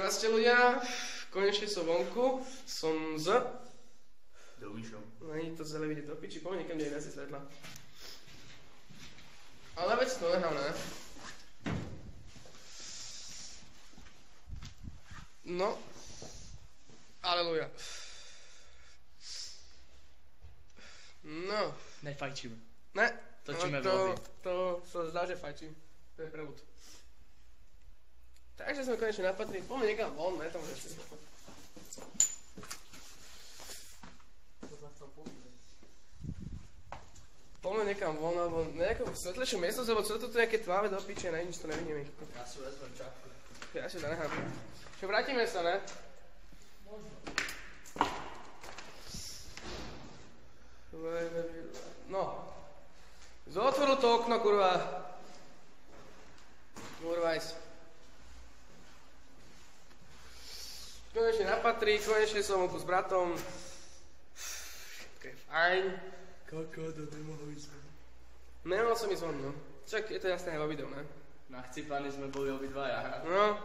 Zdraste ľudia, konečne som vonku, som z... Domišom. Není to zle vidieť do piči, poďme niekam, kde je viac svetla. Ale veď to nechám, ne? No. Aleluja. No. Nefajčíme. Ne. Točíme vlogy. To sa zdá, že fajčím. To je prelud. Takže sme konečne napadli. Poďme niekam von, ne? Tam ešte. Poďme niekam von, alebo nejakú svetlejšiu miestnosť, lebo celé toto nejaké tmavé do piče, ne? Nič to nevidíme. Ja si vezmem čapku. Ja si to nechám. Čo, vrátime sa, ne? Možno. No. Zotvoril to okno, kurva. Kurvajs. Konečne na Patrí, konečne som vonku s bratom. Všetko je fajn. Koko, to nemohol ísť von. Nemohol som ísť von, no. Však je to jasné aj vo videu, ne? Na chcípaní sme boli obidvaja. No.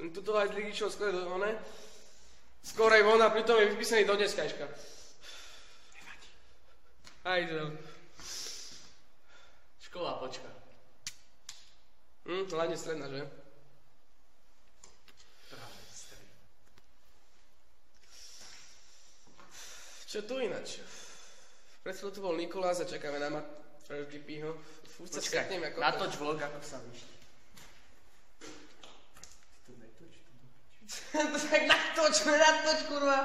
Tuto aj ligičov skôr do one. Skorej von a pritom je vypísaný do dneskajška. Nevadí. Hajdel. Škola počka. Hlavne stredná, že? Práve stredná. Čo tu ináč? Pred chvíľou tu bol Nikolás a čakáme na GP-ho. Fúť sa stretnem ako... Natoč vlog, ako sa vyšli. Tu netoč, tu dopič. Tak natoč, kurva.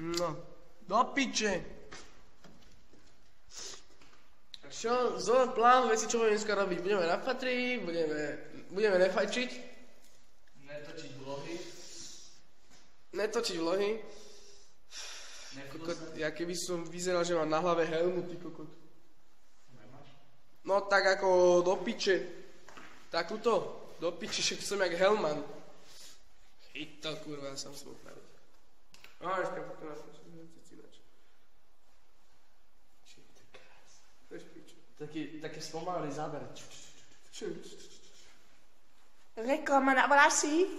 No, do piče. Čo, plán, veci, čo budeme dneska robiť? Budeme na Patrí, budeme nefajčiť. Netočiť vlohy. Netočiť vlohy. Kokot, ja keby som vyzeral, že mám na hlave helmu, ty kokot. Nemáš? No tak ako do piče. Takúto, do piče, však som jak Hellman. Chytal, kurva, sám som upraviť. Ešte to nás musím cítiť. To je špič. Také spomalý záber. Reklama na vlasy.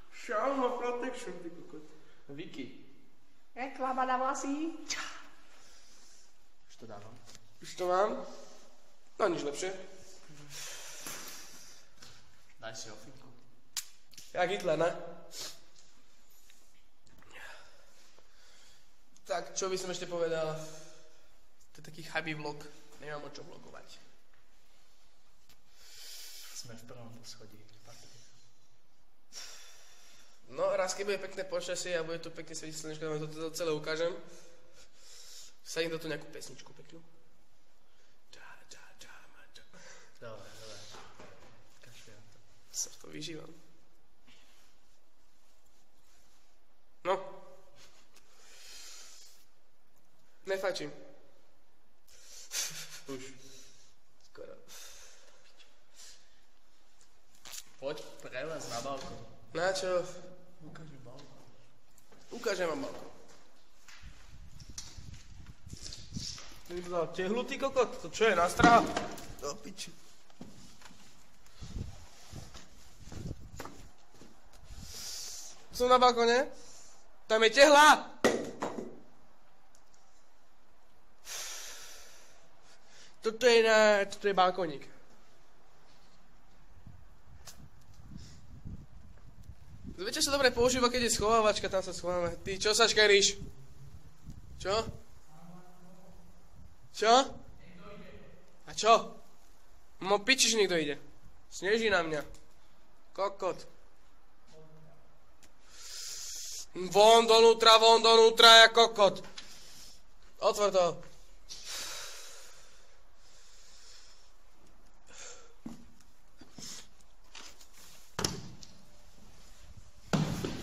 Shalma protection, ty kokot. Vicky. Reklama na vlasy. Už to dávam. Už to mám? No nič lepšie. Daj si ofinku. Jak Hitler, ne? Tak, čo by som ešte povedal? To je taký chabý vlog. Nemám o čo vlogovať. Sme v prvom poschodí. No, raz keď bude pekné počasie a bude tu pekne svetiť slnečko, vám to celé ukážem. Sadím do tu nejakú pesničku peknú. Dobre. Kašľujem to. Sa v to vyžívam. No. Nefajčím. Už. Skoro. Poď prelez na balkón. Na čo? Ukážem balkón. Ukážem vám balkón. Ty mi to dal tehlu, ty kokot? To čo je, nástraha? Do piči. Som na balkóne. Tam je tehla! Toto je balkónik. Viete, čo sa dobre používa, keď je schovávačka, tam sa schováme. Ty, čo sa škeríš? Čo? Čo? A čo? Pičiš, niekto ide. Sneží na mňa. Kokot. Von donútra, ja kokot. Otvor to.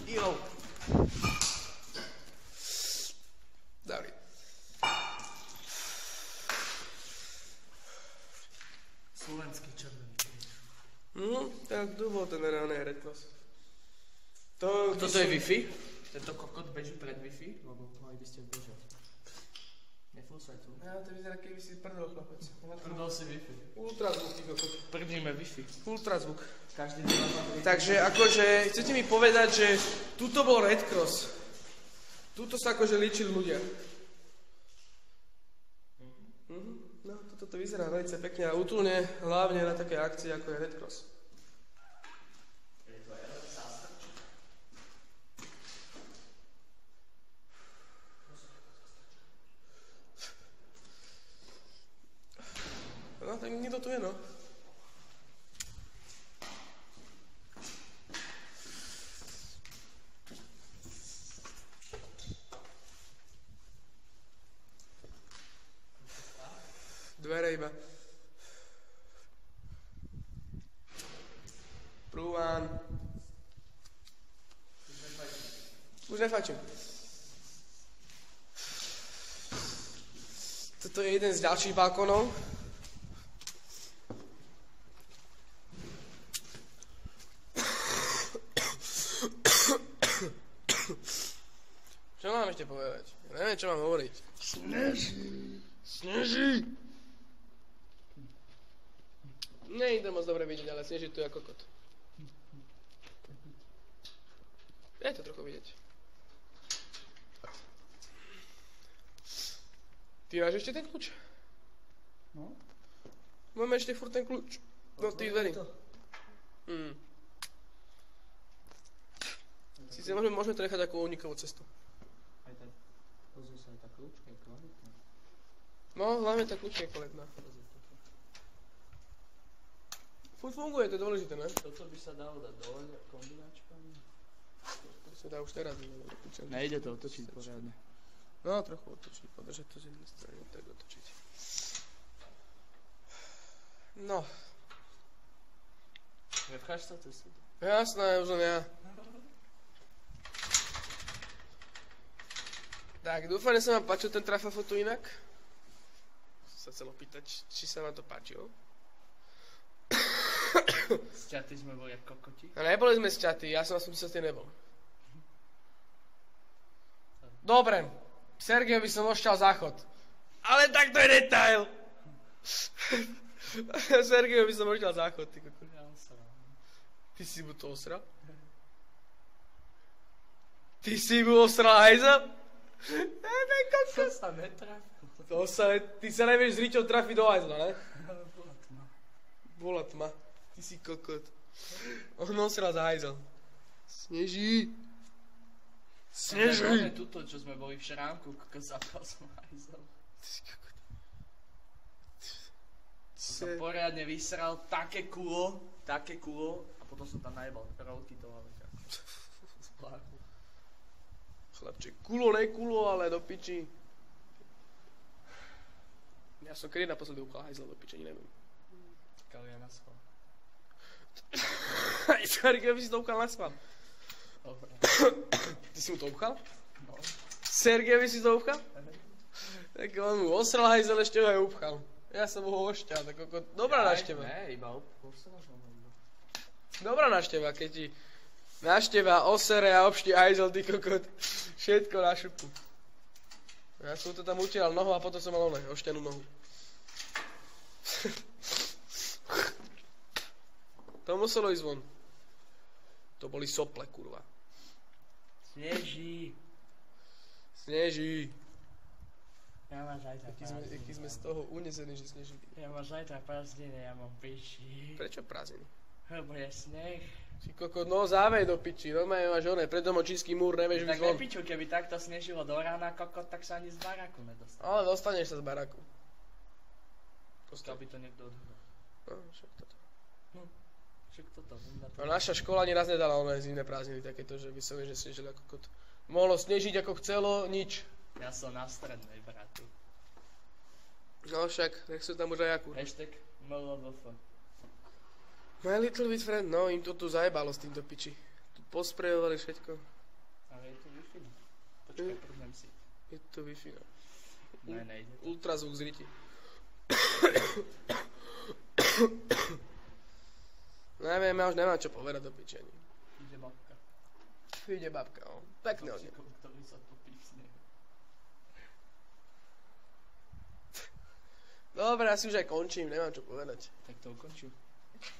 Jo. Dobrý. Slovenský červený kríž. Tak tu bol ten reálny Red Cross. Toto je Wi-Fi? Tento kokot beží pred Wi-Fi? Lebo mali by ste bežať. Nefúsaj tu. Ja, to vyzerá, keby si prdol, chlapec. Prdol si Wi-Fi. Ultrazvuk, ty kokot. Prdníme Wi-Fi. Ultrazvuk. Každý deň má Takže akože, chcete mi povedať, že tuto bol Red Cross. Tuto sa akože liečili ľudia. No, toto vyzerá veľmi pekne a útulne, hlavne na také akcie, ako je Red Cross. No, tak niekto tu je, no. Dvere iba. Prúvan. Už nefajčím. Toto je jeden z ďalších balkónov. Čo mám ešte povedať? Ja neviem, čo mám hovoriť. Sneží. Sneží. Nie je to moc dobre vidieť, ale sneží tu ako kot. Je to trochu vidieť. Ty máš ešte ten kľúč? No. Máme ešte furt ten kľúč. Do tých dverí. Sice môžeme to nechať ako unikovú cestu. Aj tak. Pozri sa, aj tá kľúčka je kvalitná. No, hlavne tá kľúčka je kvalitná. Furt funguje, to je dôležité, ne? Toto by sa dalo dať dole kombinačkami. To sa dá už teraz. Nejde to otočiť poriadne. No, trochu otočiť, podržať to z jednej strany, tak otočiť. No. Nevcháš sa cez sebe? Jasné, už len ja. Tak, dúfam, že sa vám páčil ten trafafoto inak. Som sa chcel opýtať, či sa vám to páčilo. Sťatí sme boli ako kokoti. A neboli sme sťatí, ja som sa ste nebol. Dobre, Sergej by som ošťal záchod. Ale tak to je detail. Sergej by som ošťal záchod, ty kokot. Ja sa. Ty si mu to osral? Ty si mu osral hajza? To sa netrafil. Ty sa nevieš s ričou trafiť do hajzla, ne? Bola tma. Bola tma. Ty si kokot. On osral za hajzel. Sneží. Sneží. Máme tuto, čo sme boli v šrámku, ako zapal som hajzel. Ty si kokot. Som poriadne vysral také kulo, a potom som tam najebal rolky toho veka. Z pláchu. Chlapček, kulo, ne kulo, ale do piči. Ja som kedy naposledy upchal hajzel do piči, ani neviem. Kalia na schvál. Sergej by si to upchal na schvál. Dobre. Ty si mu to upchal? No. Sergej by si to upchal? Tak on mu osral hajzel, ešte ho aj upchal. Ja som ho ošťal, tak ako dobrá návšteva. Ne, iba posral som ho iba. Dobrá návšteva, keď ti návšteva osere a obští hajzel, ty kokot. Všetko na šupu. Ja som to tam utieral nohu a potom som mal ošťanú nohu. To muselo ísť von. To boli sople, kurva. Sneží. Sneží. Ja mám zajtra prázdniny. Aký sme z toho unesení, že sneží. Ja mám zajtra prázdniny, ja mám piči. Prečo prázdniny? Lebo je sneh. Si kokot, no závej do piči. Normálne máš oné, predomočínsky múr, nevieš Tak vyjsť von. nepiču, keby takto snežilo do rána, kokot, tak sa ani z baraku nedostane. Ale dostaneš sa z baraku. Pokiaľ by to niekto odhodol. No, však toto. Však toto. No naša škola ani raz nedala oné zimné prázdniny takéto, že vyslovene, že snežili ako kot. Mohlo snežiť ako chcelo, nič. Ja som na strednej, bratu. No však, nech sú tam už aj akúr. Hashtag MLVF. My little bit friend, no im to tu zajebalo s týmto piči. Tu posprejovali všetko. Ale je tu Wi-Fi. Počkaj, prvnem si. Je to Wi-Fi, no. Ne, nejde to. Ultrazvuk z riti. Neviem, ja už nemám čo povedať do piči ani. Ide babka. Ide babka, no. Pekne od nej. Ktorý sa topí v snehu. Dobre, asi už aj končím, nemám čo povedať. Tak to ukončím.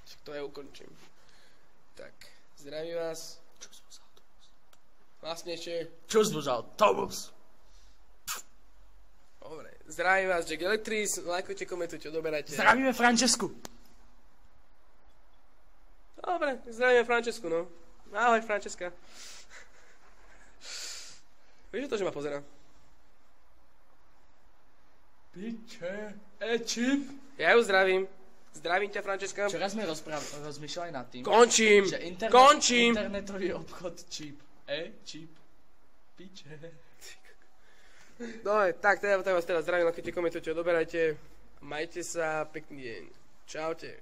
Však to aj ukončím. Tak, zdravím vás. Vlastne ešte... Čo zbožal? Autobus. Dobre, zdravím vás, Jack Electris, lajkujte, komentujte, odoberajte. Zdravíme Francesku. Dobre, zdravíme Francesku, no. Ahoj, Franceska. Vieš to, že ma pozerá? Piče, čip. Ja ju zdravím. Zdravím ťa, Franceska. Včera sme rozmýšľali nad tým, Končím! že Končím! internetový obchod čip. Čip. Piče. Dobre, tak teda vás zdravím, lajkujte, komentujte, odoberajte. Majte sa, pekný deň. Čaute.